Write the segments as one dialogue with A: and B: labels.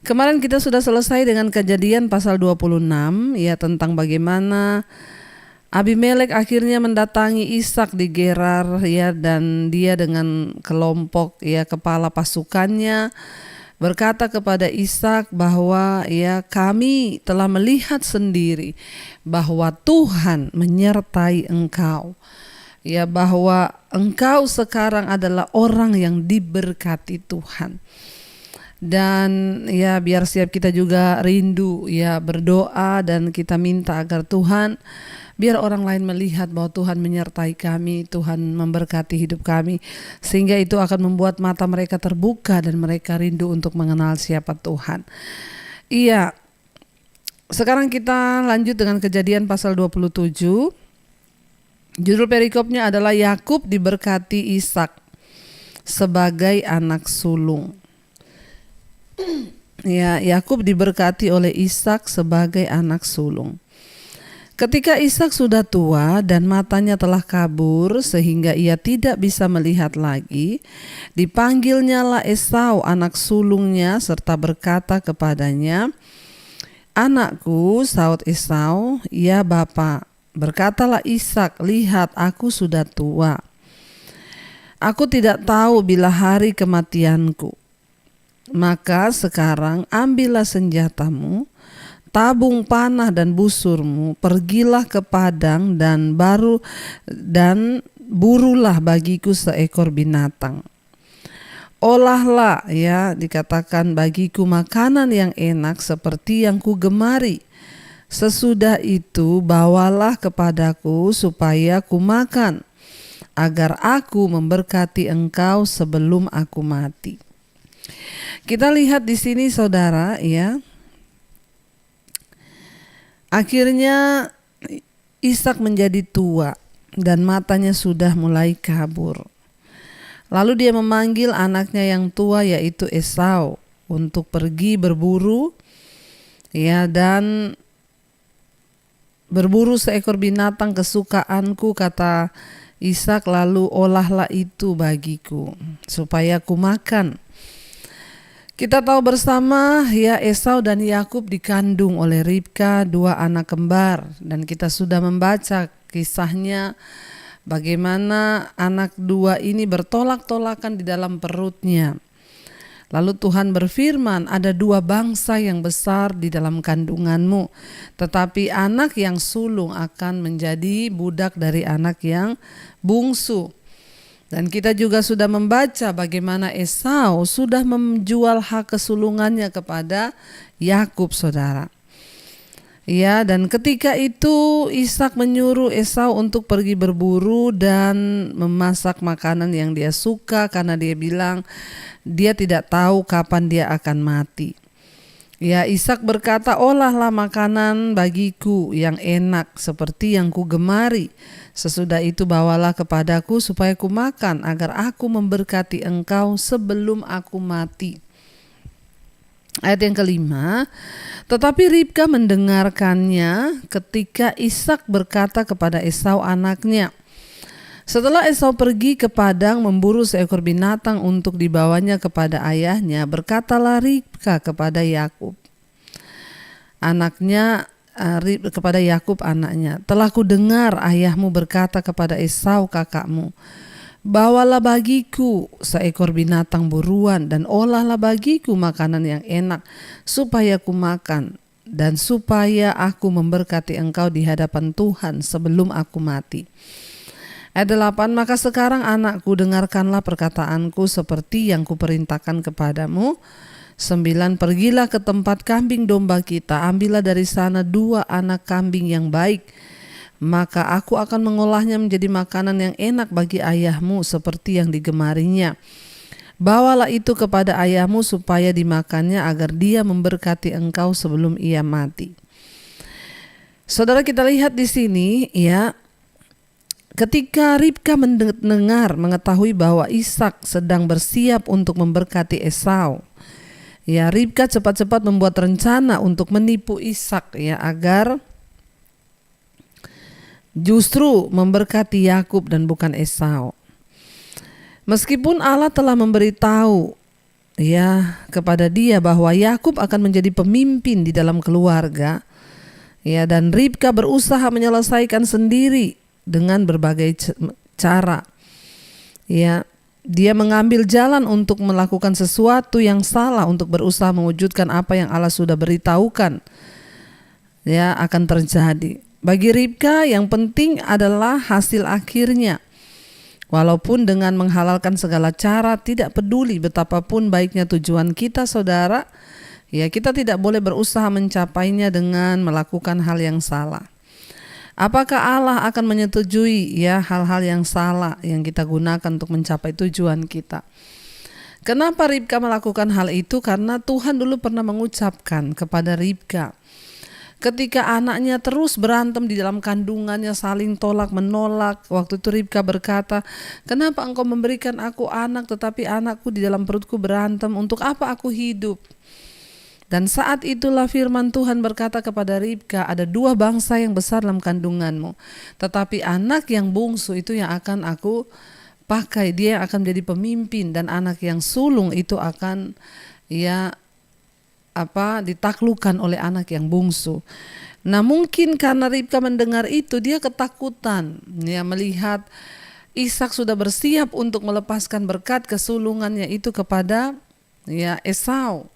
A: Kemarin kita sudah selesai dengan Kejadian pasal 26 ya, tentang bagaimana Abimelek akhirnya mendatangi Ishak di Gerar ya, dan dia dengan kelompok ya kepala pasukannya berkata kepada Ishak bahwa ya, kami telah melihat sendiri bahwa Tuhan menyertai engkau. Ya, bahwa engkau sekarang adalah orang yang diberkati Tuhan. Dan ya, biar siap kita juga rindu ya berdoa dan kita minta agar Tuhan, biar orang lain melihat bahwa Tuhan menyertai kami, Tuhan memberkati hidup kami, sehingga itu akan membuat mata mereka terbuka dan mereka rindu untuk mengenal siapa Tuhan. Iya, sekarang kita lanjut dengan Kejadian pasal 27. Judul perikopnya adalah Yakub diberkati Ishak sebagai anak sulung. Ya, Yakub diberkati oleh Ishak sebagai anak sulung. Ketika Ishak sudah tua dan matanya telah kabur sehingga ia tidak bisa melihat lagi, dipanggilnyalah Esau anak sulungnya serta berkata kepadanya, "Anakku," saut Esau. "Ya Bapa." Berkatalah Ishak, "Lihat, aku sudah tua. Aku tidak tahu bila hari kematianku. Maka sekarang ambillah senjatamu, tabung panah dan busurmu, pergilah ke padang dan burulah bagiku seekor binatang. Olahlah," ya, dikatakan, "bagiku makanan yang enak seperti yang ku gemari. Sesudah itu bawalah kepadaku supaya ku makan, agar aku memberkati engkau sebelum aku mati." Kita lihat di sini saudara ya. Akhirnya Ishak menjadi tua dan matanya sudah mulai kabur. Lalu dia memanggil anaknya yang tua yaitu Esau untuk pergi berburu ya, dan berburu seekor binatang kesukaanku, kata Ishak, "lalu olahlah itu bagiku supaya ku makan." Kita tahu bersama ya, Esau dan Yakub dikandung oleh Ribka, dua anak kembar, dan kita sudah membaca kisahnya bagaimana anak dua ini bertolak-tolakan di dalam perutnya. Lalu Tuhan berfirman, "Ada dua bangsa yang besar di dalam kandunganmu, tetapi anak yang sulung akan menjadi budak dari anak yang bungsu." Dan kita juga sudah membaca bagaimana Esau sudah menjual hak kesulungannya kepada Yakub, saudara. Ya, dan ketika itu Ishak menyuruh Esau untuk pergi berburu dan memasak makanan yang dia suka, karena dia bilang dia tidak tahu kapan dia akan mati. Ya, Ishak berkata, "Olahlah makanan bagiku yang enak seperti yang ku gemari. Sesudah itu bawalah kepadaku supaya ku makan, agar aku memberkati engkau sebelum aku mati." Ayat yang kelima, tetapi Ribka mendengarkannya ketika Ishak berkata kepada Esau anaknya. Setelah Esau pergi ke padang memburu seekor binatang untuk dibawanya kepada ayahnya, berkatalah Ribka kepada Yakub anaknya, "Telah kudengar ayahmu berkata kepada Esau kakakmu, bawalah bagiku seekor binatang buruan dan olahlah bagiku makanan yang enak supaya ku makan dan supaya aku memberkati engkau di hadapan Tuhan sebelum aku mati." Ayat 8, "Maka sekarang anakku, dengarkanlah perkataanku seperti yang kuperintahkan kepadamu. 9, pergilah ke tempat kambing domba kita, ambillah dari sana 2 anak kambing yang baik, maka aku akan mengolahnya menjadi makanan yang enak bagi ayahmu seperti yang digemarinya. Bawalah itu kepada ayahmu supaya dimakannya agar dia memberkati engkau sebelum ia mati." Saudara, kita lihat di sini ya, ketika Ribka mengetahui bahwa Ishak sedang bersiap untuk memberkati Esau, ya, Ribka cepat-cepat membuat rencana untuk menipu Ishak ya, agar justru memberkati Yakub dan bukan Esau. Meskipun Allah telah memberitahu ya kepada dia bahwa Yakub akan menjadi pemimpin di dalam keluarga. Ya, dan Ribka berusaha menyelesaikan sendiri dengan berbagai cara. Ya, dia mengambil jalan untuk melakukan sesuatu yang salah untuk berusaha mewujudkan apa yang Allah sudah beritahukan ya akan terjadi. Bagi Ribka yang penting adalah hasil akhirnya. Walaupun dengan menghalalkan segala cara, tidak peduli betapapun baiknya tujuan kita, saudara, ya kita tidak boleh berusaha mencapainya dengan melakukan hal yang salah. Apakah Allah akan menyetujui ya hal-hal yang salah yang kita gunakan untuk mencapai tujuan kita? Kenapa Ribka melakukan hal itu? Karena Tuhan dulu pernah mengucapkan kepada Ribka, ketika anaknya terus berantem di dalam kandungannya, saling tolak menolak. Waktu itu Ribka berkata, kenapa engkau memberikan aku anak tetapi anakku di dalam perutku berantem? Untuk apa aku hidup? Dan saat itulah firman Tuhan berkata kepada Ribka, ada 2 bangsa yang besar dalam kandunganmu, tetapi anak yang bungsu itu yang akan aku pakai, dia yang akan menjadi pemimpin, dan anak yang sulung itu akan ditaklukkan oleh anak yang bungsu. Nah, mungkin karena Ribka mendengar itu, dia ketakutan ya melihat Ishak sudah bersiap untuk melepaskan berkat kesulungannya itu kepada Esau.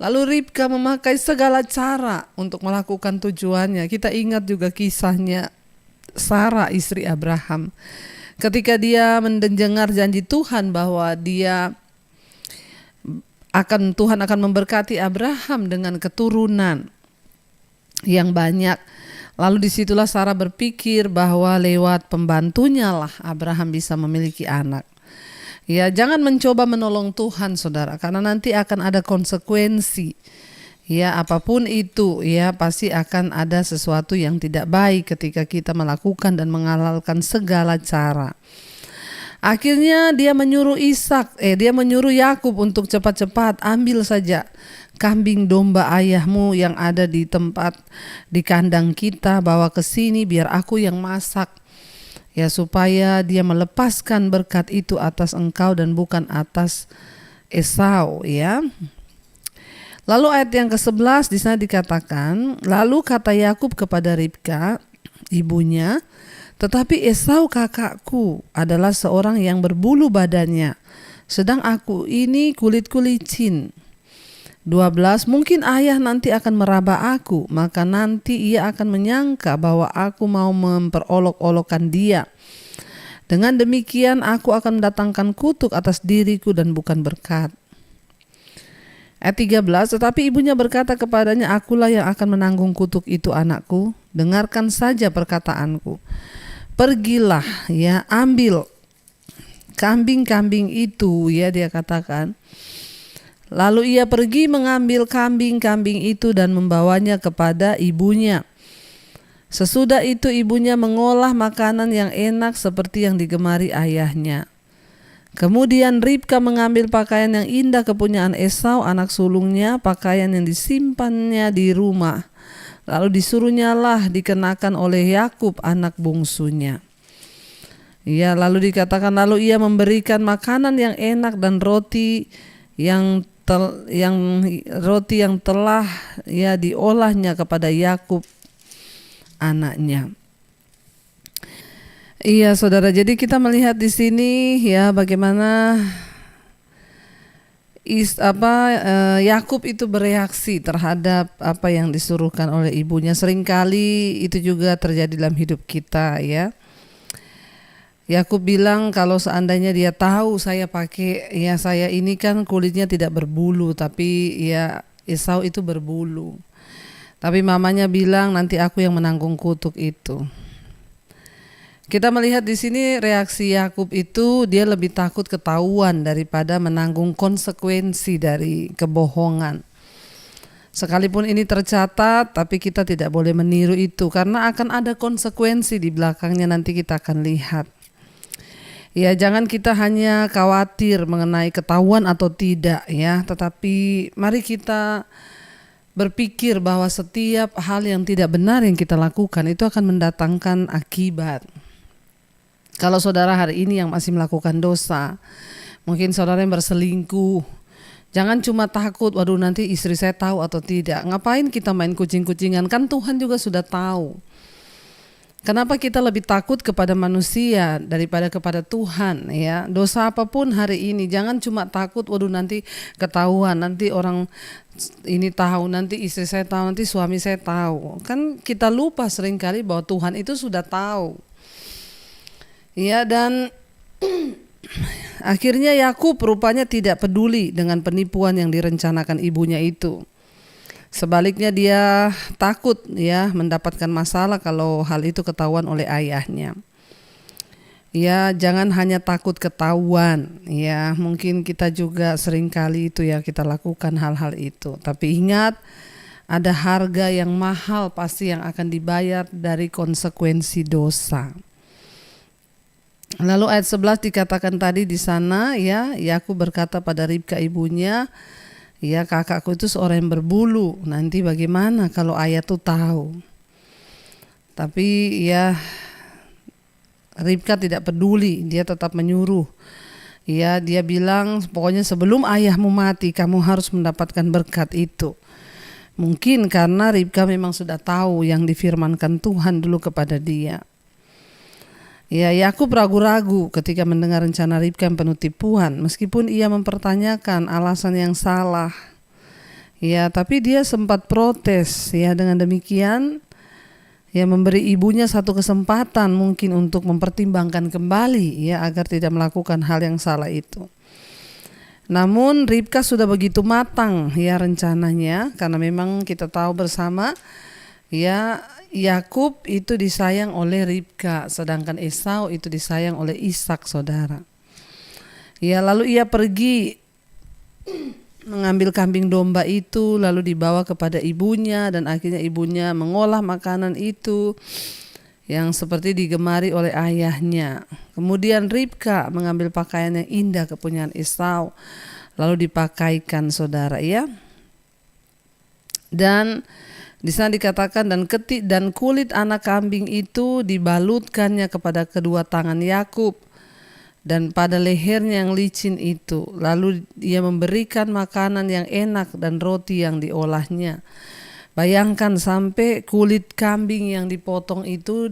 A: Lalu Ribka memakai segala cara untuk melakukan tujuannya. Kita ingat juga kisahnya Sarah istri Abraham. Ketika dia mendengar janji Tuhan bahwa Tuhan akan memberkati Abraham dengan keturunan yang banyak. Lalu disitulah Sarah berpikir bahwa lewat pembantunya lah Abraham bisa memiliki anak. Ya, jangan mencoba menolong Tuhan, saudara, karena nanti akan ada konsekuensi. Ya, apapun itu, ya pasti akan ada sesuatu yang tidak baik ketika kita melakukan dan menghalalkan segala cara. Akhirnya dia menyuruh Yakub untuk cepat-cepat ambil saja kambing domba ayahmu yang ada di tempat di kandang kita, bawa ke sini biar aku yang masak. Ya, supaya dia melepaskan berkat itu atas engkau dan bukan atas Esau, ya. Lalu ayat yang ke-11 di sana dikatakan, lalu kata Yakub kepada Ribka, ibunya, tetapi Esau kakakku adalah seorang yang berbulu badannya, sedang aku ini kulitku licin. 12, mungkin ayah nanti akan meraba aku, maka nanti ia akan menyangka bahwa aku mau memperolok-olokkan dia. Dengan demikian aku akan mendatangkan kutuk atas diriku dan bukan berkat. Ayat 13, tetapi ibunya berkata kepadanya, akulah yang akan menanggung kutuk itu anakku, dengarkan saja perkataanku. Pergilah ya, ambil kambing-kambing itu, ya dia katakan. Lalu ia pergi mengambil kambing-kambing itu dan membawanya kepada ibunya. Sesudah itu ibunya mengolah makanan yang enak seperti yang digemari ayahnya. Kemudian Ribka mengambil pakaian yang indah kepunyaan Esau anak sulungnya, pakaian yang disimpannya di rumah. Lalu disuruhnyalah dikenakan oleh Yakub anak bungsunya. Ya, lalu dikatakan lalu ia memberikan makanan yang enak dan roti yang telah ya diolahnya kepada Yakub anaknya. Iya, saudara, jadi kita melihat di sini ya bagaimana Yakub itu bereaksi terhadap apa yang disuruhkan oleh ibunya. Seringkali itu juga terjadi dalam hidup kita, ya. Yakub bilang kalau seandainya dia tahu saya ini kan kulitnya tidak berbulu, tapi ya Esau itu berbulu. Tapi mamanya bilang nanti aku yang menanggung kutuk itu. Kita melihat di sini reaksi Yakub itu, dia lebih takut ketahuan daripada menanggung konsekuensi dari kebohongan. Sekalipun ini tercatat, tapi kita tidak boleh meniru itu karena akan ada konsekuensi di belakangnya, nanti kita akan lihat. Ya, jangan kita hanya khawatir mengenai ketahuan atau tidak, ya, tetapi mari kita berpikir bahwa setiap hal yang tidak benar yang kita lakukan itu akan mendatangkan akibat. Kalau saudara hari ini yang masih melakukan dosa, mungkin saudara yang berselingkuh, Jangan cuma takut, waduh nanti istri saya tahu atau tidak. Ngapain kita main kucing-kucingan? Kan Tuhan juga sudah tahu. Kenapa kita lebih takut kepada manusia daripada kepada Tuhan ya? Dosa apapun hari ini jangan cuma takut waduh nanti ketahuan, nanti orang ini tahu, nanti istri saya tahu, nanti suami saya tahu. Kan kita lupa seringkali bahwa Tuhan itu sudah tahu. Ya, dan akhirnya Yakub rupanya tidak peduli dengan penipuan yang direncanakan ibunya itu. Sebaliknya dia takut ya mendapatkan masalah kalau hal itu ketahuan oleh ayahnya. Ya, jangan hanya takut ketahuan ya, mungkin kita juga seringkali itu ya kita lakukan hal-hal itu. Tapi ingat, ada harga yang mahal pasti yang akan dibayar dari konsekuensi dosa. Lalu ayat 11 dikatakan tadi di sana ya, Yakub berkata pada Ribka ibunya, ya kakakku itu seorang yang berbulu, nanti bagaimana kalau ayah tuh tahu. Tapi ya Ribka tidak peduli, dia tetap menyuruh. Ya, dia bilang pokoknya sebelum ayahmu mati kamu harus mendapatkan berkat itu. Mungkin karena Ribka memang sudah tahu yang difirmankan Tuhan dulu kepada dia. Ya, Yakub ragu-ragu ketika mendengar rencana Ribka yang penuh tipuan, meskipun ia mempertanyakan alasan yang salah. Ya, tapi dia sempat protes. Ya, dengan demikian, ya memberi ibunya satu kesempatan mungkin untuk mempertimbangkan kembali, ya agar tidak melakukan hal yang salah itu. Namun Ribka sudah begitu matang, ya rencananya, karena memang kita tahu bersama, ya Yakub itu disayang oleh Ribka, sedangkan Esau itu disayang oleh Ishak, saudara. Ya, lalu ia pergi mengambil kambing domba itu, lalu dibawa kepada ibunya, dan akhirnya ibunya mengolah makanan itu yang seperti digemari oleh ayahnya. Kemudian Ribka mengambil pakaian yang indah kepunyaan Esau, lalu dipakaikan, saudara, ya. Dan di sana dikatakan dan kulit anak kambing itu dibalutkannya kepada kedua tangan Yakub dan pada lehernya yang licin itu. Lalu ia memberikan makanan yang enak dan roti yang diolahnya. Bayangkan sampai kulit kambing yang dipotong itu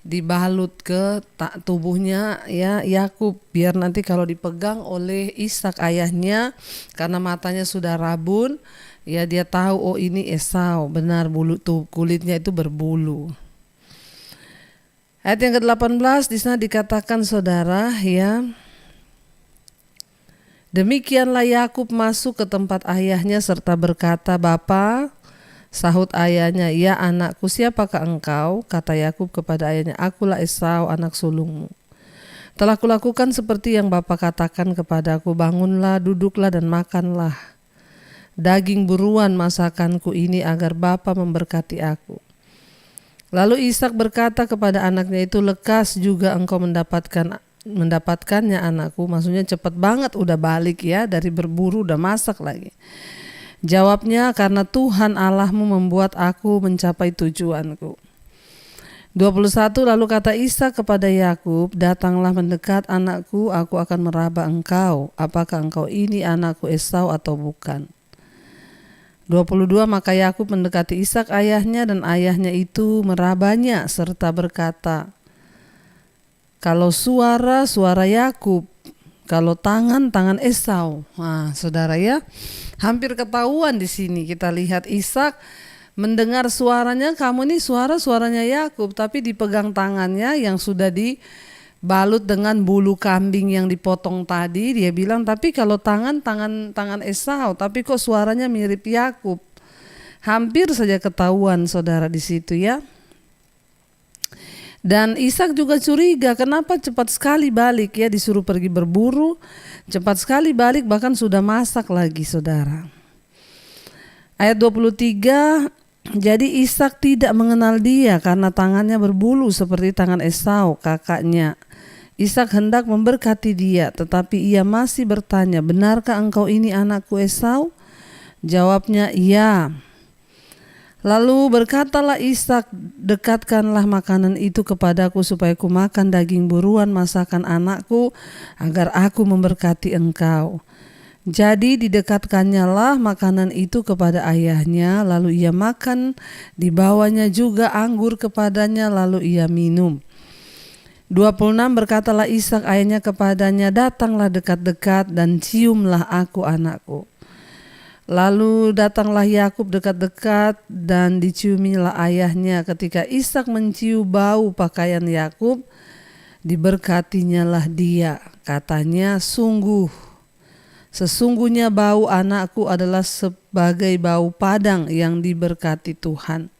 A: dibalut ke tubuhnya ya Yakub, biar nanti kalau dipegang oleh Ishak ayahnya, karena matanya sudah rabun, ya dia tahu oh ini Esau, benar bulu tuh kulitnya itu berbulu. Ayat yang ke-18 di sana dikatakan, saudara, ya. Demikianlah Yakub masuk ke tempat ayahnya serta berkata, "Bapa," sahut ayahnya, "Ya anakku, siapakah engkau?" Kata Yakub kepada ayahnya, "Akulah Esau, anak sulungmu. Telah kulakukan seperti yang bapa katakan kepadaku, bangunlah, duduklah dan makanlah daging buruan masakanku ini agar bapa memberkati aku." Lalu Ishak berkata kepada anaknya itu, "Lekas juga engkau mendapatkannya anakku." Maksudnya cepat banget udah balik ya, dari berburu udah masak lagi. Jawabnya, "Karena Tuhan Allahmu membuat aku mencapai tujuanku." 21 Lalu kata Ishak kepada Yakub, "Datanglah mendekat anakku, aku akan meraba engkau. Apakah engkau ini anakku Esau atau bukan?" 22 Maka Yakub mendekati Ishak ayahnya, dan ayahnya itu merabanya serta berkata, "Kalau suara Yakub, kalau tangan Esau." Nah, saudara ya, hampir ketahuan di sini. Kita lihat Ishak mendengar suaranya, kamu ini suaranya Yakub, tapi dipegang tangannya yang sudah dibalut dengan bulu kambing yang dipotong tadi. Dia bilang, "Tapi kalau tangan Esau, tapi kok suaranya mirip Yakub." Hampir saja ketahuan, saudara, di situ ya. Dan Ishak juga curiga, kenapa cepat sekali balik ya, disuruh pergi berburu, cepat sekali balik, bahkan sudah masak lagi, saudara. Ayat 23, jadi Ishak tidak mengenal dia karena tangannya berbulu seperti tangan Esau kakaknya. Ishak hendak memberkati dia, tetapi ia masih bertanya, "Benarkah engkau ini anakku Esau?" Jawabnya, "Iya." Lalu berkatalah Ishak, "Dekatkanlah makanan itu kepadaku supaya ku makan daging buruan masakan anakku agar aku memberkati engkau." Jadi didekatkannya makanan itu kepada ayahnya, lalu ia makan, dibawanya juga anggur kepadanya, lalu ia minum. 26 berkatalah Ishak ayahnya kepadanya, datanglah dekat-dekat dan ciumlah aku anakku. Lalu datanglah Yakub dekat-dekat dan diciumilah ayahnya. Ketika Ishak mencium bau pakaian Yakub, diberkatinyalah dia. Katanya, sesungguhnya bau anakku adalah sebagai bau padang yang diberkati Tuhan.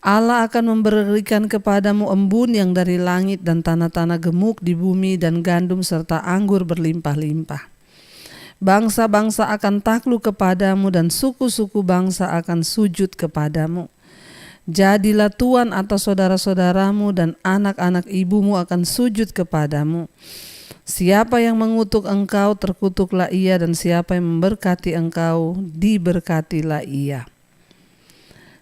A: Allah akan memberikan kepadamu embun yang dari langit dan tanah-tanah gemuk di bumi dan gandum serta anggur berlimpah-limpah. Bangsa-bangsa akan takluk kepadamu dan suku-suku bangsa akan sujud kepadamu. Jadilah tuan atas saudara-saudaramu dan anak-anak ibumu akan sujud kepadamu. Siapa yang mengutuk engkau, terkutuklah ia, dan siapa yang memberkati engkau, diberkatilah ia.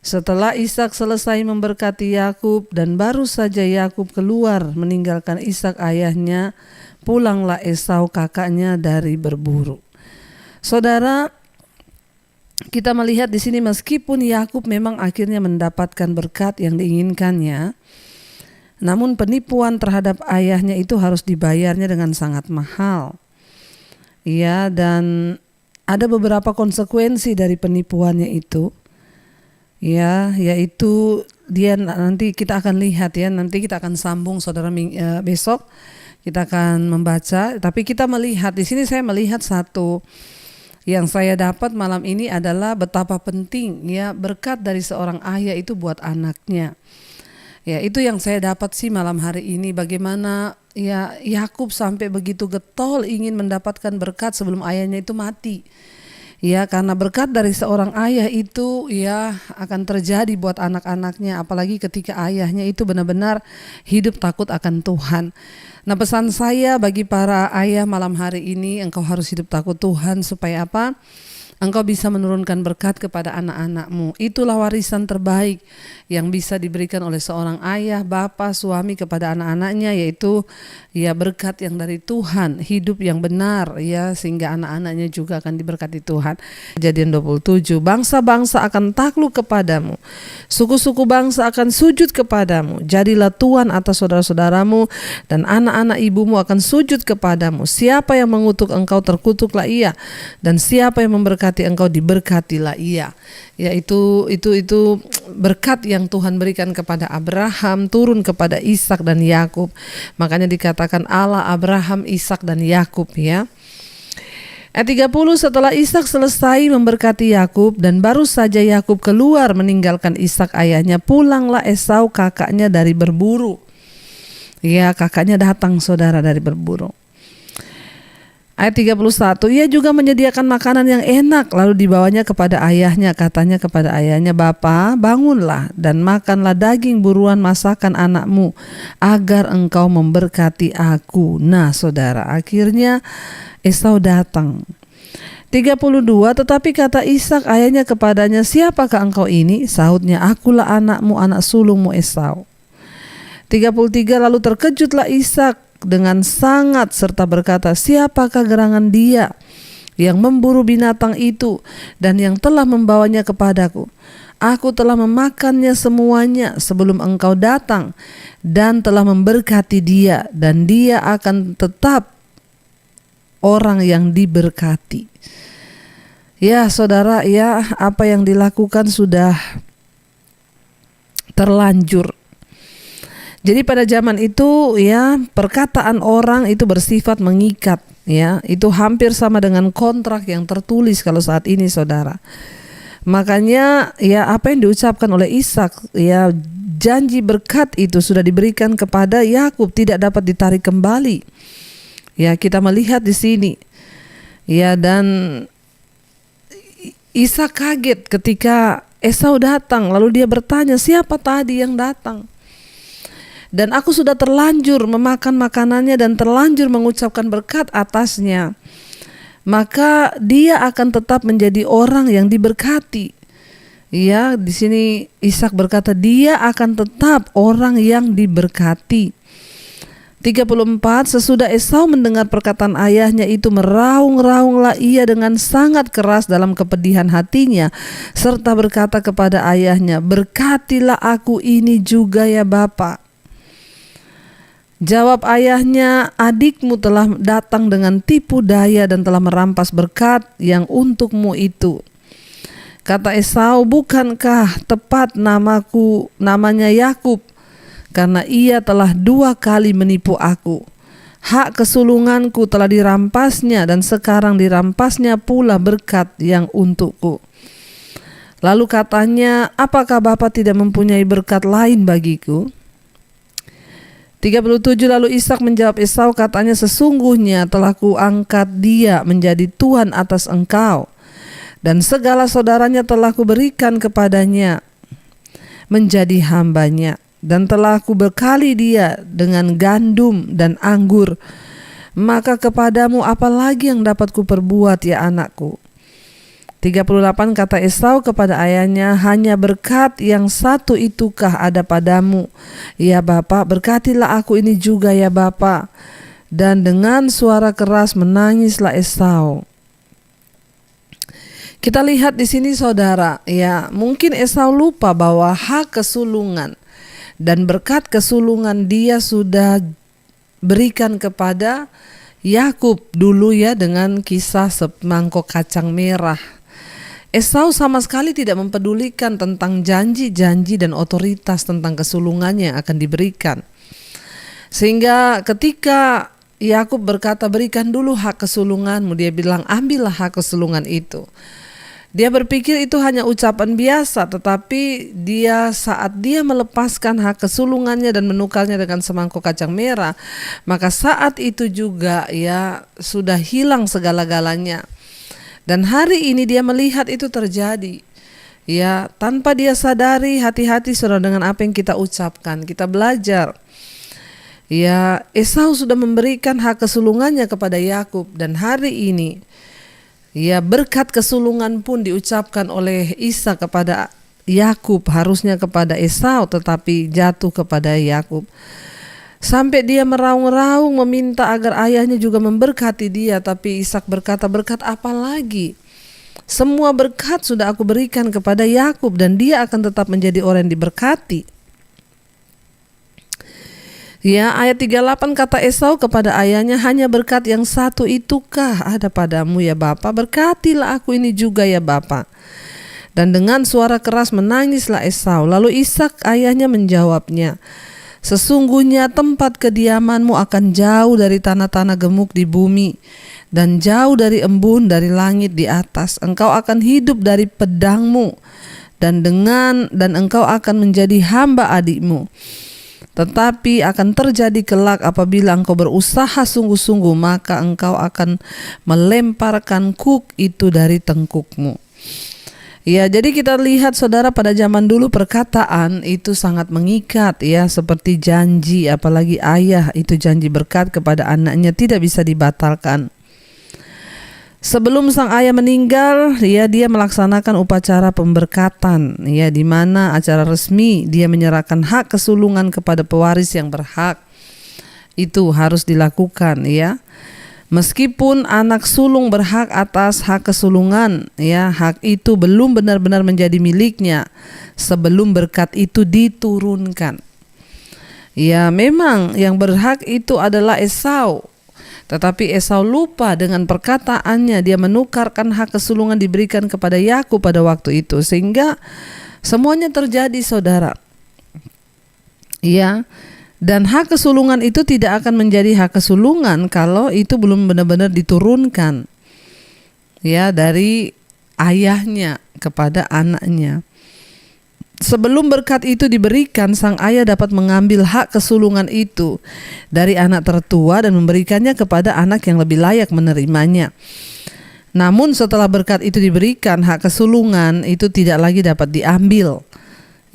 A: Setelah Ishak selesai memberkati Yakub dan baru saja Yakub keluar meninggalkan Ishak ayahnya, pulanglah Esau kakaknya dari berburu. Saudara, kita melihat di sini meskipun Yakub memang akhirnya mendapatkan berkat yang diinginkannya, namun penipuan terhadap ayahnya itu harus dibayarnya dengan sangat mahal. Ya, dan ada beberapa konsekuensi dari penipuannya itu. Ya, yaitu dia nanti kita akan lihat ya, nanti kita akan sambung saudara besok kita akan membaca, tapi kita melihat di sini saya melihat satu yang saya dapat malam ini adalah betapa penting ya berkat dari seorang ayah itu buat anaknya. Ya, itu yang saya dapat sih malam hari ini, bagaimana ya Yakub sampai begitu getol ingin mendapatkan berkat sebelum ayahnya itu mati. Ya, karena berkat dari seorang ayah itu ya akan terjadi buat anak-anaknya, apalagi ketika ayahnya itu benar-benar hidup takut akan Tuhan. Nah, pesan saya bagi para ayah malam hari ini, engkau harus hidup takut Tuhan supaya apa? Engkau bisa menurunkan berkat kepada anak-anakmu. Itulah warisan terbaik yang bisa diberikan oleh seorang ayah, bapa, suami kepada anak-anaknya, yaitu ya berkat yang dari Tuhan, hidup yang benar ya, sehingga anak-anaknya juga akan diberkati Tuhan. Kejadian 27, bangsa-bangsa akan takluk kepadamu, suku-suku bangsa akan sujud kepadamu. Jadilah tuan atas saudara-saudaramu dan anak-anak ibumu akan sujud kepadamu. Siapa yang mengutuk engkau, terkutuklah ia, dan siapa yang memberkati engkau, diberkatilah ia. Ya, itu berkat yang Tuhan berikan kepada Abraham turun kepada Ishak dan Yakub. Makanya dikatakan Allah Abraham, Ishak dan Yakub ya. Ayat 30, setelah Ishak selesai memberkati Yakub dan baru saja Yakub keluar meninggalkan Ishak ayahnya, pulanglah Esau kakaknya dari berburu. Ya, kakaknya datang saudara dari berburu. Ayat 31, ia juga menyediakan makanan yang enak lalu dibawanya kepada ayahnya. Katanya kepada ayahnya, Bapa, bangunlah dan makanlah daging buruan masakan anakmu agar engkau memberkati aku. Nah saudara, akhirnya Esau datang. 32, tetapi kata Ishak ayahnya kepadanya, siapakah engkau ini? Sahutnya, akulah anakmu, anak sulungmu Esau. 33, lalu terkejutlah Ishak dengan sangat serta berkata, siapakah gerangan dia yang memburu binatang itu dan yang telah membawanya kepadaku? Aku telah memakannya semuanya sebelum engkau datang dan telah memberkati dia, dan dia akan tetap orang yang diberkati. Ya saudara, ya apa yang dilakukan sudah terlanjur. Jadi pada zaman itu ya perkataan orang itu bersifat mengikat ya, itu hampir sama dengan kontrak yang tertulis kalau saat ini saudara. Makanya ya apa yang diucapkan oleh Ishak ya, janji berkat itu sudah diberikan kepada Yakub, tidak dapat ditarik kembali. Ya, kita melihat di sini. Ya, dan Ishak kaget ketika Esau datang, lalu dia bertanya, siapa tadi yang datang? Dan aku sudah terlanjur memakan makanannya dan terlanjur mengucapkan berkat atasnya. Maka dia akan tetap menjadi orang yang diberkati. Ya, di sini Ishak berkata dia akan tetap orang yang diberkati. 34, sesudah Esau mendengar perkataan ayahnya itu, meraung-raunglah ia dengan sangat keras dalam kepedihan hatinya, serta berkata kepada ayahnya, berkatilah aku ini juga ya Bapa. Jawab ayahnya, adikmu telah datang dengan tipu daya dan telah merampas berkat yang untukmu itu. Kata Esau, bukankah tepat namanya Yakub? Karena ia telah 2 kali menipu aku. Hak kesulunganku telah dirampasnya dan sekarang dirampasnya pula berkat yang untukku. Lalu katanya, apakah Bapa tidak mempunyai berkat lain bagiku? 37, lalu Ishak menjawab Esau, katanya, sesungguhnya telah kuangkat dia menjadi tuan atas engkau, dan segala saudaranya telah kuberikan kepadanya menjadi hambanya. Dan telah kubekali dia dengan gandum dan anggur. Maka kepadamu apa lagi yang dapat kuperbuat ya anakku? 38, kata Esau kepada ayahnya, hanya berkat yang satu itukah ada padamu ya Bapa? Berkatilah aku ini juga ya Bapa. Dan dengan suara keras menangislah Esau. Kita lihat di sini saudara, ya mungkin Esau lupa bahwa hak kesulungan dan berkat kesulungan dia sudah berikan kepada Yakub dulu ya, dengan kisah semangkok kacang merah. Esau sama sekali tidak mempedulikan tentang janji-janji dan otoritas tentang kesulungannya yang akan diberikan. Sehingga ketika Yakub berkata, berikan dulu hak kesulunganmu, dia bilang, ambillah hak kesulungan itu. Dia berpikir itu hanya ucapan biasa, tetapi saat dia melepaskan hak kesulungannya dan menukarnya dengan semangkuk kacang merah, maka saat itu juga ya sudah hilang segala-galanya. Dan hari ini dia melihat itu terjadi. Ya, tanpa dia sadari, hati-hati saudara dengan apa yang kita ucapkan. Kita belajar. Ya, Esau sudah memberikan hak kesulungannya kepada Yakub, dan hari ini ya berkat kesulungan pun diucapkan oleh Ishak kepada Yakub, harusnya kepada Esau tetapi jatuh kepada Yakub. Sampai dia meraung-raung meminta agar ayahnya juga memberkati dia, tapi Ishak berkata, berkat apa lagi? Semua berkat sudah aku berikan kepada Yakub dan dia akan tetap menjadi orang yang diberkati. Ya, ayat 38, kata Esau kepada ayahnya, hanya berkat yang satu itukah ada padamu ya Bapa? Berkatilah aku ini juga ya Bapa. Dan dengan suara keras menangislah Esau. Lalu Ishak ayahnya menjawabnya, sesungguhnya tempat kediamanmu akan jauh dari tanah-tanah gemuk di bumi, dan jauh dari embun dari langit di atas. Engkau akan hidup dari pedangmu, dan engkau akan menjadi hamba adikmu. Tetapi akan terjadi kelak apabila engkau berusaha sungguh-sungguh, maka engkau akan melemparkan kuk itu dari tengkukmu. Ya, jadi kita lihat saudara, pada zaman dulu perkataan itu sangat mengikat ya, seperti janji, apalagi ayah itu janji berkat kepada anaknya tidak bisa dibatalkan. Sebelum sang ayah meninggal, ya dia melaksanakan upacara pemberkatan, ya di mana acara resmi dia menyerahkan hak kesulungan kepada pewaris yang berhak. Itu harus dilakukan ya. Meskipun anak sulung berhak atas hak kesulungan, ya hak itu belum benar-benar menjadi miliknya sebelum berkat itu diturunkan. Ya memang yang berhak itu adalah Esau. Tetapi Esau lupa dengan perkataannya, dia menukarkan hak kesulungan diberikan kepada Yakub pada waktu itu, sehingga semuanya terjadi saudara. Ya, dan hak kesulungan itu tidak akan menjadi hak kesulungan kalau itu belum benar-benar diturunkan ya dari ayahnya kepada anaknya. Sebelum berkat itu diberikan, sang ayah dapat mengambil hak kesulungan itu dari anak tertua dan memberikannya kepada anak yang lebih layak menerimanya. Namun setelah berkat itu diberikan, hak kesulungan itu tidak lagi dapat diambil.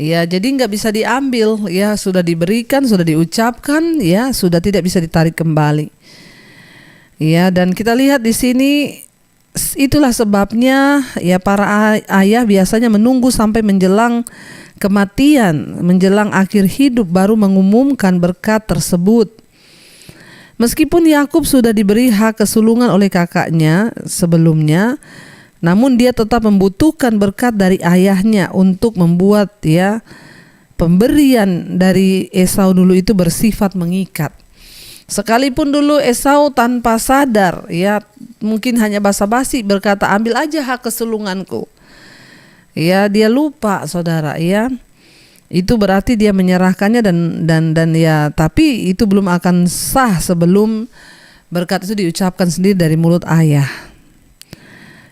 A: Ya, jadi nggak bisa diambil. Ya, sudah diberikan, sudah diucapkan, ya sudah tidak bisa ditarik kembali. Ya, dan kita lihat di sini, itulah sebabnya ya para ayah biasanya menunggu sampai menjelang kematian, menjelang akhir hidup baru mengumumkan berkat tersebut. Meskipun Yakub sudah diberi hak kesulungan oleh kakaknya sebelumnya, namun dia tetap membutuhkan berkat dari ayahnya untuk membuat pemberian dari Esau dulu itu bersifat mengikat. Sekalipun dulu Esau tanpa sadar mungkin hanya basa-basi berkata, ambil aja hak kesulunganku. Dia lupa, saudara, itu berarti dia menyerahkannya dan tapi itu belum akan sah sebelum berkat itu diucapkan sendiri dari mulut ayah.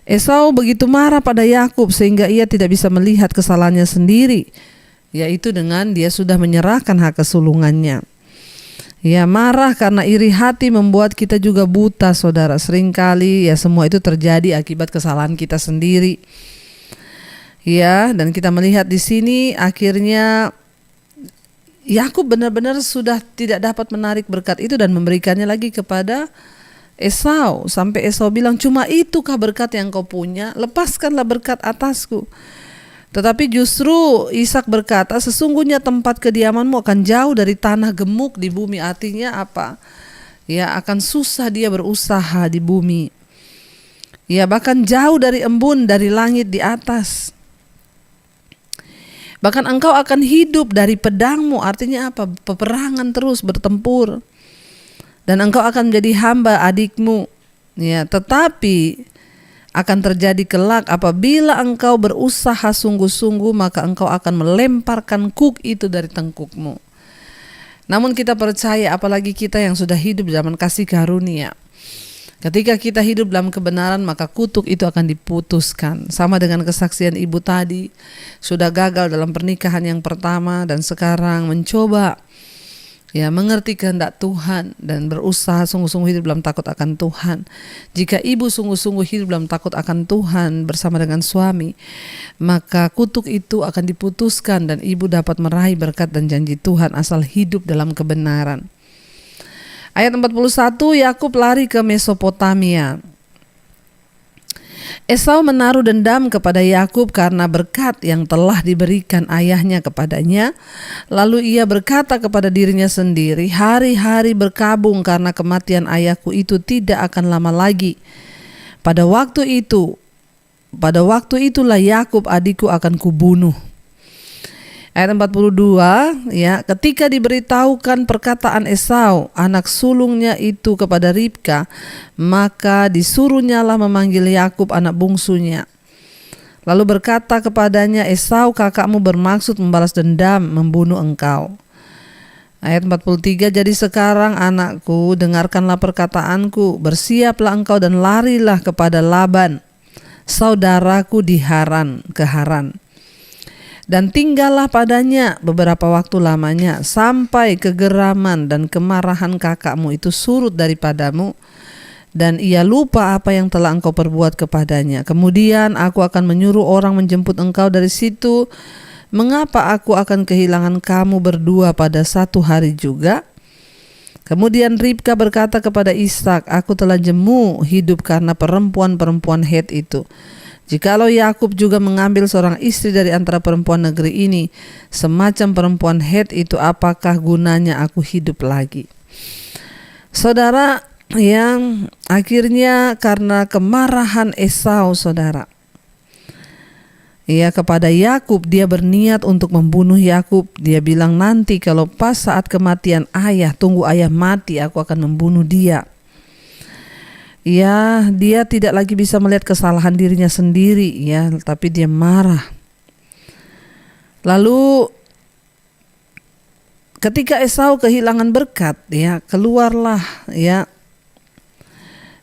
A: Esau begitu marah pada Yakub sehingga ia tidak bisa melihat kesalahannya sendiri, yaitu dengan dia sudah menyerahkan hak kesulungannya. Marah karena iri hati membuat kita juga buta, saudara. Seringkali semua itu terjadi akibat kesalahan kita sendiri. Dan kita melihat di sini akhirnya Yakub benar-benar sudah tidak dapat menarik berkat itu dan memberikannya lagi kepada Esau, sampai Esau bilang, cuma itukah berkat yang kau punya? Lepaskanlah berkat atasku. Tetapi justru Ishak berkata, sesungguhnya tempat kediamanmu akan jauh dari tanah gemuk di bumi. Artinya apa? Akan susah dia berusaha di bumi. Bahkan jauh dari embun, dari langit di atas. Bahkan engkau akan hidup dari pedangmu. Artinya apa? Peperangan terus bertempur. Dan engkau akan menjadi hamba adikmu. Tetapi akan terjadi kelak apabila engkau berusaha sungguh-sungguh, maka engkau akan melemparkan kuk itu dari tengkukmu. Namun kita percaya, apalagi kita yang sudah hidup zaman kasih karunia, ketika kita hidup dalam kebenaran, maka kutuk itu akan diputuskan. Sama dengan kesaksian ibu tadi, sudah gagal dalam pernikahan yang pertama dan sekarang mencoba mengerti kehendak Tuhan dan berusaha sungguh-sungguh hidup dalam takut akan Tuhan. Jika ibu sungguh-sungguh hidup dalam takut akan Tuhan bersama dengan suami, maka kutuk itu akan diputuskan dan ibu dapat meraih berkat dan janji Tuhan asal hidup dalam kebenaran. Ayat 41, Yakub lari ke Mesopotamia. Esau menaruh dendam kepada Yakub karena berkat yang telah diberikan ayahnya kepadanya. Lalu ia berkata kepada dirinya sendiri, hari-hari berkabung karena kematian ayahku itu tidak akan lama lagi. Pada waktu itulah Yakub adikku akan kubunuh. Ayat 42, ketika diberitahukan perkataan Esau, anak sulungnya itu kepada Ribka, maka disuruhnyalah memanggil Yakub anak bungsunya. Lalu berkata kepadanya, Esau kakakmu bermaksud membalas dendam, membunuh engkau. Ayat 43, jadi sekarang anakku, dengarkanlah perkataanku, bersiaplah engkau dan larilah kepada Laban, saudaraku di Haran, ke Haran. Dan tinggallah padanya beberapa waktu lamanya, sampai kegeraman dan kemarahan kakakmu itu surut daripadamu, dan ia lupa apa yang telah engkau perbuat kepadanya. Kemudian aku akan menyuruh orang menjemput engkau dari situ. Mengapa aku akan kehilangan kamu berdua pada satu hari juga? Kemudian Ribka berkata kepada Ishak, aku telah jemu hidup karena perempuan-perempuan Het itu. Jikalau Yakub juga mengambil seorang istri dari antara perempuan negeri ini, semacam perempuan Het itu, apakah gunanya aku hidup lagi? Saudara, yang akhirnya karena kemarahan Esau, saudara, kepada Yakub, dia berniat untuk membunuh Yakub. Dia bilang, nanti kalau pas saat kematian ayah, tunggu ayah mati, aku akan membunuh dia. Dia tidak lagi bisa melihat kesalahan dirinya sendiri, tapi dia marah. Lalu ketika Esau kehilangan berkat, keluarlah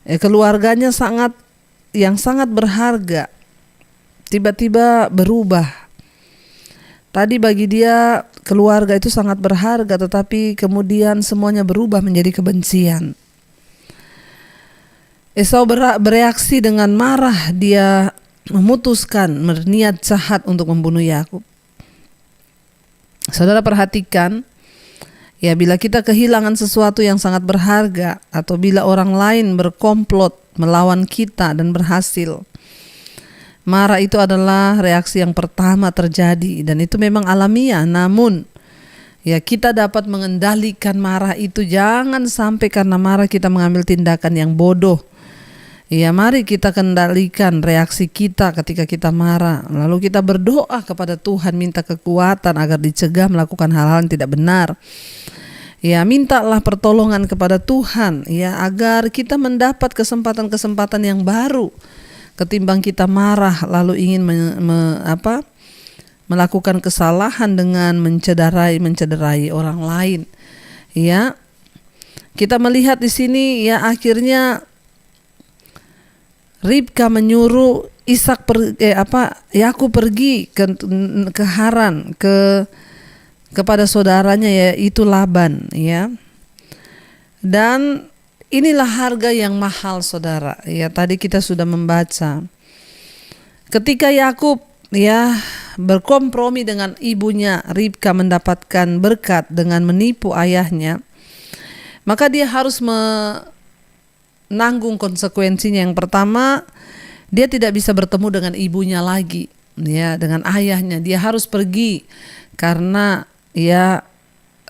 A: keluarganya yang sangat berharga tiba-tiba berubah. Tadi bagi dia keluarga itu sangat berharga, tetapi kemudian semuanya berubah menjadi kebencian. Esau bereaksi dengan marah, dia memutuskan berniat jahat untuk membunuh Yakub. Saudara perhatikan, bila kita kehilangan sesuatu yang sangat berharga, atau bila orang lain berkomplot melawan kita dan berhasil, marah itu adalah reaksi yang pertama terjadi, dan itu memang alamiah. Namun Ya, kita dapat mengendalikan marah itu. Jangan sampai karena marah kita mengambil tindakan yang bodoh. Ya, mari kita kendalikan reaksi kita ketika kita marah. Lalu kita berdoa kepada Tuhan, minta kekuatan agar dicegah melakukan hal-hal yang tidak benar. Ya, mintalah pertolongan kepada Tuhan ya, agar kita mendapat kesempatan-kesempatan yang baru. Ketimbang kita marah lalu ingin melakukan kesalahan dengan mencederai orang lain. Ya. Kita melihat di sini ya, akhirnya Ribka menyuruh Yakub pergi ke Haran kepada saudaranya yaitu Laban ya. Dan inilah harga yang mahal, saudara. Ya, tadi kita sudah membaca. Ketika Yakub ya berkompromi dengan ibunya Ribka mendapatkan berkat dengan menipu ayahnya, maka dia harus menanggung konsekuensinya. Yang pertama, dia tidak bisa bertemu dengan ibunya lagi ya, dengan ayahnya. Dia harus pergi karena ya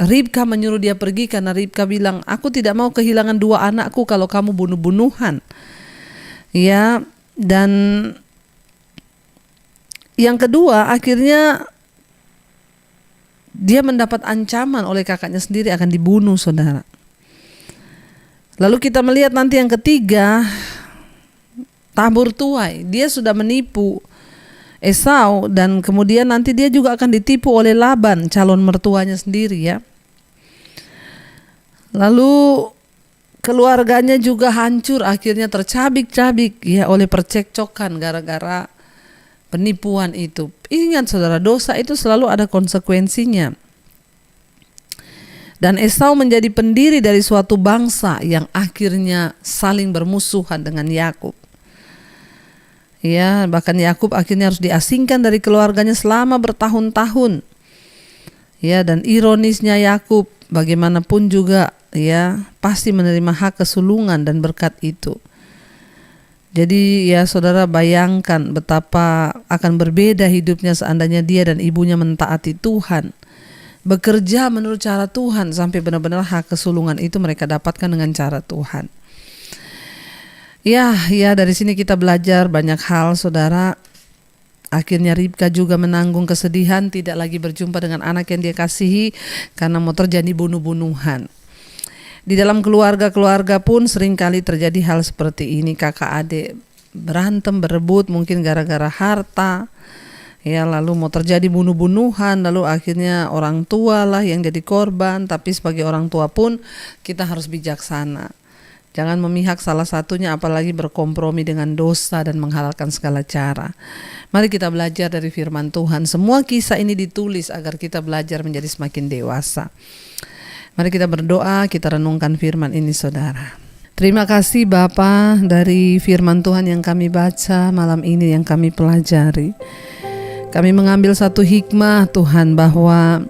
A: Ribka menyuruh dia pergi, karena Ribka bilang, aku tidak mau kehilangan 2 anakku kalau kamu bunuh-bunuhan. Ya, dan yang kedua, akhirnya dia mendapat ancaman oleh kakaknya sendiri akan dibunuh, saudara. Lalu kita melihat nanti yang ketiga, tabur tuai. Dia sudah menipu Esau dan kemudian nanti dia juga akan ditipu oleh Laban, calon mertuanya sendiri ya. Lalu keluarganya juga hancur, akhirnya tercabik-cabik ya oleh percekcokan gara-gara penipuan itu. Ingat saudara, dosa itu selalu ada konsekuensinya. Dan Esau menjadi pendiri dari suatu bangsa yang akhirnya saling bermusuhan dengan Yakub. Ya, bahkan Yakub akhirnya harus diasingkan dari keluarganya selama bertahun-tahun. Ya, dan ironisnya Yakub bagaimanapun juga ya pasti menerima hak kesulungan dan berkat itu. Jadi ya saudara, bayangkan betapa akan berbeda hidupnya seandainya dia dan ibunya mentaati Tuhan, bekerja menurut cara Tuhan sampai benar-benar hak kesulungan itu mereka dapatkan dengan cara Tuhan. Ya dari sini kita belajar banyak hal, saudara. Akhirnya Ribka juga menanggung kesedihan, tidak lagi berjumpa dengan anak yang dia kasihi karena mau terjadi bunuh-bunuhan. Di dalam keluarga-keluarga pun seringkali terjadi hal seperti ini, kakak adik berantem berebut mungkin gara-gara harta. Ya, lalu mau terjadi bunuh-bunuhan, lalu akhirnya orang tua lah yang jadi korban. Tapi sebagai orang tua pun kita harus bijaksana. Jangan memihak salah satunya, apalagi berkompromi dengan dosa dan menghalalkan segala cara. Mari kita belajar dari firman Tuhan. Semua kisah ini ditulis agar kita belajar menjadi semakin dewasa. Mari kita berdoa, kita renungkan firman ini, saudara. Terima kasih Bapa dari firman Tuhan yang kami baca malam ini, yang kami pelajari. Kami mengambil satu hikmah Tuhan, bahwa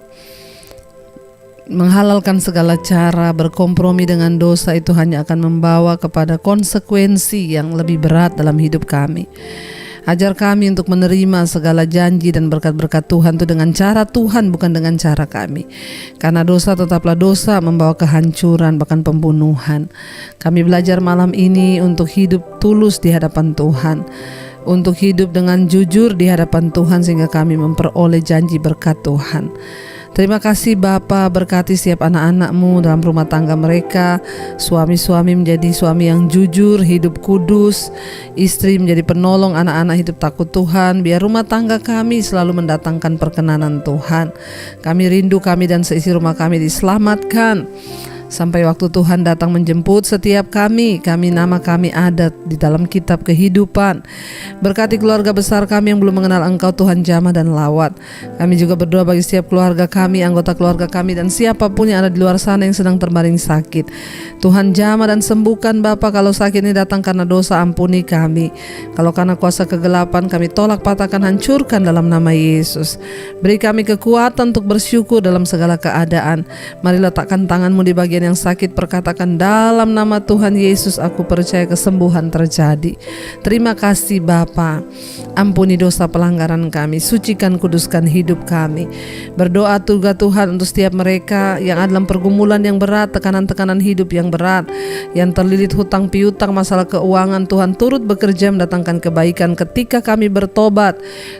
A: menghalalkan segala cara, berkompromi dengan dosa itu hanya akan membawa kepada konsekuensi yang lebih berat dalam hidup kami. Ajar kami untuk menerima segala janji dan berkat-berkat Tuhan itu dengan cara Tuhan, bukan dengan cara kami. Karena dosa tetaplah dosa, membawa kehancuran, bahkan pembunuhan. Kami belajar malam ini untuk hidup tulus di hadapan Tuhan, untuk hidup dengan jujur di hadapan Tuhan, sehingga kami memperoleh janji berkat Tuhan. Terima kasih Bapa, berkati setiap anak-anak-Mu dalam rumah tangga mereka. Suami-suami menjadi suami yang jujur, hidup kudus. Istri menjadi penolong anak-anak hidup takut Tuhan. Biar rumah tangga kami selalu mendatangkan perkenanan Tuhan. Kami rindu kami dan seisi rumah kami diselamatkan sampai waktu Tuhan datang menjemput setiap kami. Nama kami ada di dalam kitab kehidupan. Berkati keluarga besar kami yang belum mengenal Engkau Tuhan jamah dan lawat. Kami juga berdoa bagi setiap keluarga kami, anggota keluarga kami, dan siapapun yang ada di luar sana yang sedang terbaring sakit. Tuhan jamah dan sembuhkan Bapa. Kalau sakit ini datang karena dosa, ampuni kami. Kalau karena kuasa kegelapan, kami tolak, patahkan, hancurkan dalam nama Yesus. Beri kami kekuatan untuk bersyukur dalam segala keadaan. Mari letakkan tangan-Mu di bagian bagian yang sakit, perkatakan dalam nama Tuhan Yesus aku percaya kesembuhan terjadi. Terima kasih Bapa. Ampuni dosa pelanggaran kami, sucikan kuduskan hidup kami. Berdoa juga Tuhan untuk setiap mereka yang ada dalam pergumulan yang berat, tekanan-tekanan hidup yang berat, yang terlilit hutang piutang, masalah keuangan. Tuhan turut bekerja mendatangkan kebaikan ketika kami bertobat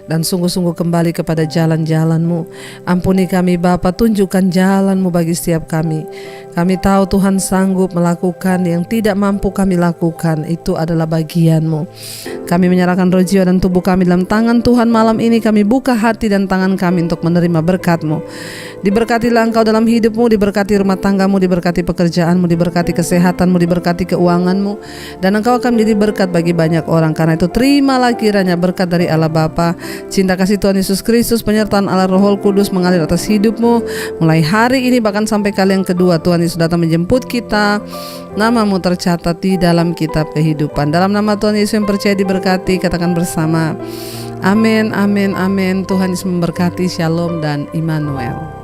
A: dan sungguh-sungguh kembali kepada jalan-jalan-Mu. Ampuni kami Bapa, tunjukkan jalan-Mu bagi setiap kami. Kami tahu Tuhan sanggup melakukan yang tidak mampu kami lakukan, itu adalah bagian-Mu. Kami menyerahkan roh, jiwa dan tubuh kami dalam tangan Tuhan malam ini. Kami buka hati dan tangan kami untuk menerima berkat-Mu. Diberkatilah Engkau dalam hidup-Mu, diberkati rumah tangga-Mu, diberkati pekerjaan-Mu, diberkati kesehatan-Mu, diberkati keuangan-Mu, dan Engkau akan menjadi berkat bagi banyak orang. Karena itu terimalah kiranya berkat dari Allah Bapa, cinta kasih Tuhan Yesus Kristus, penyertaan Allah Roh Kudus mengalir atas hidup-Mu mulai hari ini bahkan sampai kali yang kedua Tuhan Yesus datang menjemput kita. Nama-Mu tercatat di dalam kitab kehidupan. Dalam nama Tuhan Yesus yang percaya diberkati, katakan bersama, amin, amin, amin. Tuhan Yesus memberkati. Shalom dan Immanuel.